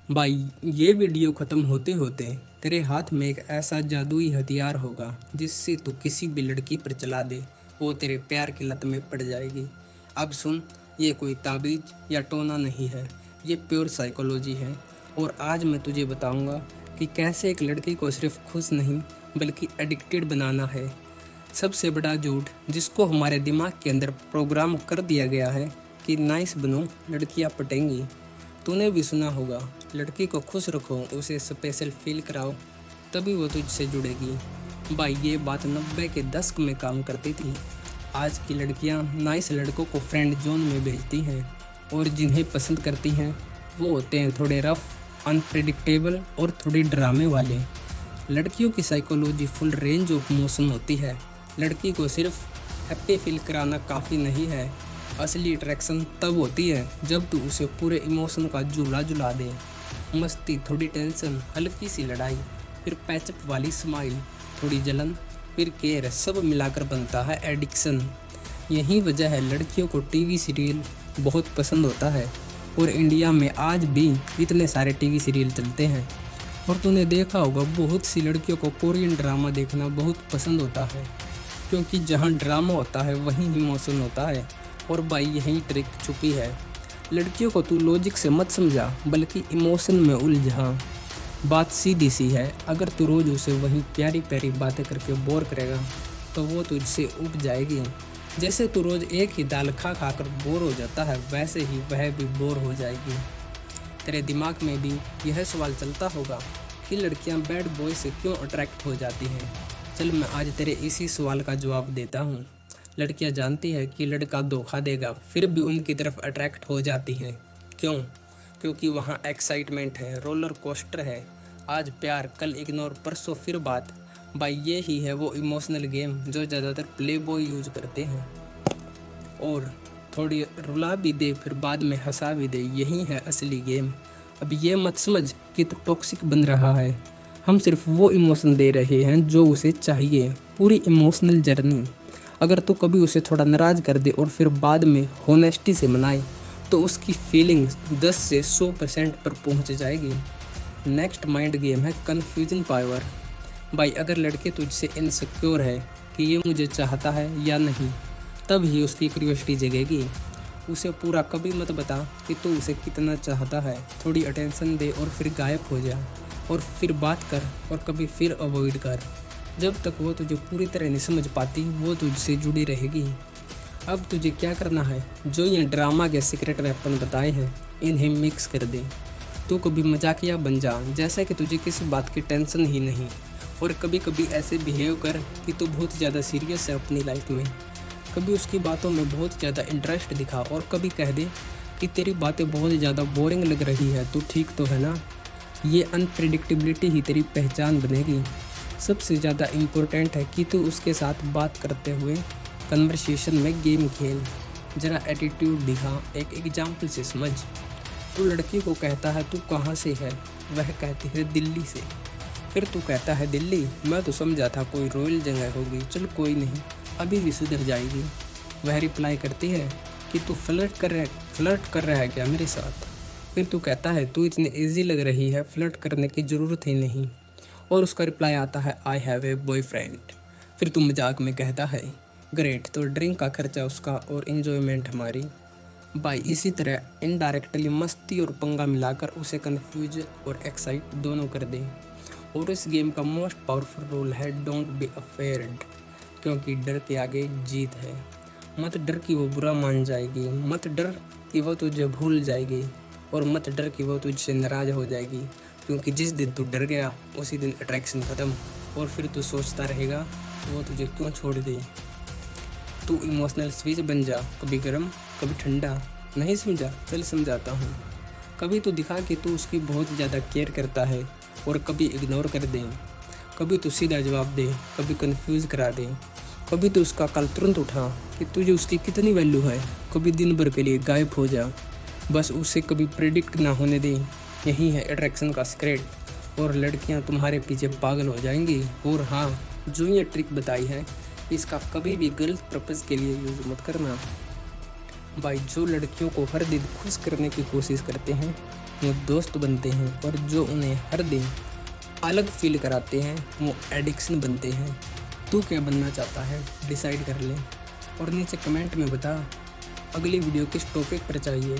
भाई, ये वीडियो ख़त्म होते होते तेरे हाथ में एक ऐसा जादुई हथियार होगा जिससे तू किसी भी लड़की पर चला दे, वो तेरे प्यार की लत में पड़ जाएगी। अब सुन, ये कोई ताबीज या टोना नहीं है, ये प्योर साइकोलॉजी है। और आज मैं तुझे बताऊंगा कि कैसे एक लड़की को सिर्फ खुश नहीं बल्कि एडिक्टेड बनाना है। सबसे बड़ा झूठ जिसको हमारे दिमाग के अंदर प्रोग्राम कर दिया गया है कि नाइस बनो, लड़कियां पटेंगी। तूने भी सुना होगा, लड़की को खुश रखो, उसे स्पेशल फील कराओ, तभी वो तुझसे जुड़ेगी। भाई, ये बात 90 के दशक में काम करती थी। आज की लड़कियां नाइस लड़कों को फ्रेंड जोन में भेजती हैं और जिन्हें पसंद करती हैं वो होते हैं थोड़े रफ, अनप्रेडिक्टेबल और थोड़ी ड्रामे वाले। लड़कियों की psychology full range of emotion होती है। लड़की को सिर्फ हैप्पी फील कराना काफ़ी नहीं है। असली अट्रैक्शन तब होती है जब तू उसे पूरे इमोशन का झूला झुला दे। मस्ती, थोड़ी टेंशन, हल्की सी लड़ाई, फिर पैचअप वाली स्माइल, थोड़ी जलन, फिर केयर, सब मिलाकर बनता है एडिक्शन। यही वजह है लड़कियों को टीवी सीरियल बहुत पसंद होता है और इंडिया में आज भी इतने सारे टीवी सीरियल चलते हैं। और तूने देखा होगा, बहुत सी लड़कियों को कोरियन ड्रामा देखना बहुत पसंद होता है, क्योंकि जहाँ ड्रामा होता है वहीं इमोशन होता है। और भाई, यही ट्रिक छुपी है। लड़कियों को तू लॉजिक से मत समझा बल्कि इमोशन में उलझा। बात सीधी सी है, अगर तू रोज़ उसे वही प्यारी प्यारी बातें करके बोर करेगा तो वो तुझसे उब जाएगी। जैसे तू रोज़ एक ही दाल खा खा कर बोर हो जाता है, वैसे ही वह भी बोर हो जाएगी। तेरे दिमाग में भी यह सवाल चलता होगा कि लड़कियां बैड बॉय से क्यों अट्रैक्ट हो जाती हैं। चल, मैं आज तेरे इसी सवाल का जवाब देता हूँ। लड़कियां जानती है कि लड़का धोखा देगा, फिर भी उनकी तरफ अट्रैक्ट हो जाती हैं। क्यों? क्योंकि वहाँ एक्साइटमेंट है, रोलर कोस्टर है। आज प्यार, कल इग्नोर, परसों फिर बात। भाई, ये ही है वो इमोशनल गेम जो ज़्यादातर प्ले बॉय यूज करते हैं। और थोड़ी रुला भी दे फिर बाद में हंसा भी दे, यही है असली गेम। अब ये मत समझ कि तू टॉक्सिक बन रहा है। हम सिर्फ वो इमोशन दे रहे हैं जो उसे चाहिए, पूरी इमोशनल जर्नी। अगर तू कभी उसे थोड़ा नाराज़ कर दे और फिर बाद में होनेस्टी से मनाए तो उसकी फीलिंग्स 10 से 100% पर पहुंच जाएगी। नेक्स्ट माइंड गेम है कन्फ्यूजन पावर। भाई, अगर लड़के तुझसे इनसिक्योर है कि ये मुझे चाहता है या नहीं, तब ही उसकी क्यूरियोसिटी जगेगी। उसे पूरा कभी मत बता कि तू उसे कितना चाहता है। थोड़ी अटेंशन दे और फिर गायब हो जा, और फिर बात कर और कभी फिर अवॉइड कर। जब तक वो तुझे पूरी तरह नहीं समझ पाती, वो तुझसे जुड़ी रहेगी। अब तुझे क्या करना है, जो ये ड्रामा के सीक्रेट वेपन बताए हैं इन्हें मिक्स कर दे। तू कभी मजाकिया बन जा, जैसा कि तुझे किसी बात की टेंशन ही नहीं। और कभी कभी ऐसे बिहेव कर कि तू बहुत ज़्यादा सीरियस है अपनी लाइफ में। कभी उसकी बातों में बहुत ज़्यादा इंटरेस्ट दिखा और कभी कह दे कि तेरी बातें बहुत ज़्यादा बोरिंग लग रही है, तू ठीक तो है ना। ये अनप्रिडिक्टेबिलिटी ही तेरी पहचान बनेगी। सबसे ज़्यादा इम्पोर्टेंट है कि तू उसके साथ बात करते हुए कन्वर्सेशन में गेम खेल। ज़रा एटीट्यूड दिखा, एक एग्जाम्पल से समझ। तू लड़की को कहता है तू कहाँ से है, वह कहती है दिल्ली से। फिर तू कहता है दिल्ली, मैं तो समझा था कोई रॉयल जगह होगी, चल कोई नहीं, अभी भी सुधर जाएगी। वह रिप्लाई करती है कि तू फ्लर्ट कर रहा है क्या मेरे साथ। फिर तू कहता है तू इतनी ईजी लग रही है, फ्लर्ट करने की ज़रूरत ही नहीं। और उसका रिप्लाई आता है आई हैव ए बॉयफ्रेंड। फिर तू मजाक में कहता है ग्रेट, तो ड्रिंक का खर्चा उसका और इन्जॉयमेंट हमारी। भाई, इसी तरह इनडायरेक्टली मस्ती और पंगा मिलाकर उसे कन्फ्यूज और एक्साइट दोनों कर दें। और इस गेम का मोस्ट पावरफुल रूल है डोंट बी अफेयर्ड, क्योंकि डर के आगे जीत है। मत डर कि वो बुरा मान जाएगी, मत डर कि वो तुझे भूल जाएगी, और मत डर कि वो तुझसे नाराज़ हो जाएगी। क्योंकि जिस दिन तू डर गया उसी दिन अट्रैक्शन ख़त्म, और फिर तू सोचता रहेगा वो तुझे क्यों छोड़ गई। तू इमोशनल स्विच बन जा, कभी गर्म कभी ठंडा। नहीं समझा? चल समझाता हूँ। कभी तू दिखा कि तू उसकी बहुत ज़्यादा केयर करता है और कभी इग्नोर कर दे। कभी तू सीधा जवाब दे, कभी कंफ्यूज करा दे। कभी तू उसका कल तुरंत उठा कि तुझे उसकी कितनी वैल्यू है, कभी दिन भर के लिए गायब हो जा। बस उसे कभी प्रेडिक्ट ना होने दे। यही है अट्रैक्शन का सीक्रेट, और लड़कियां तुम्हारे पीछे पागल हो जाएंगी। और हाँ, जो ये ट्रिक बताई है इसका कभी भी गलत पर्पज़ के लिए यूज़ मत करना। भाई जो लड़कियों को हर दिन खुश करने की कोशिश करते हैं वो दोस्त बनते हैं, और जो उन्हें हर दिन अलग फील कराते हैं वो एडिक्शन बनते हैं। तू क्या बनना चाहता है, डिसाइड कर ले और नीचे कमेंट में बता। अगली वीडियो किस टॉपिक पर चाहिए।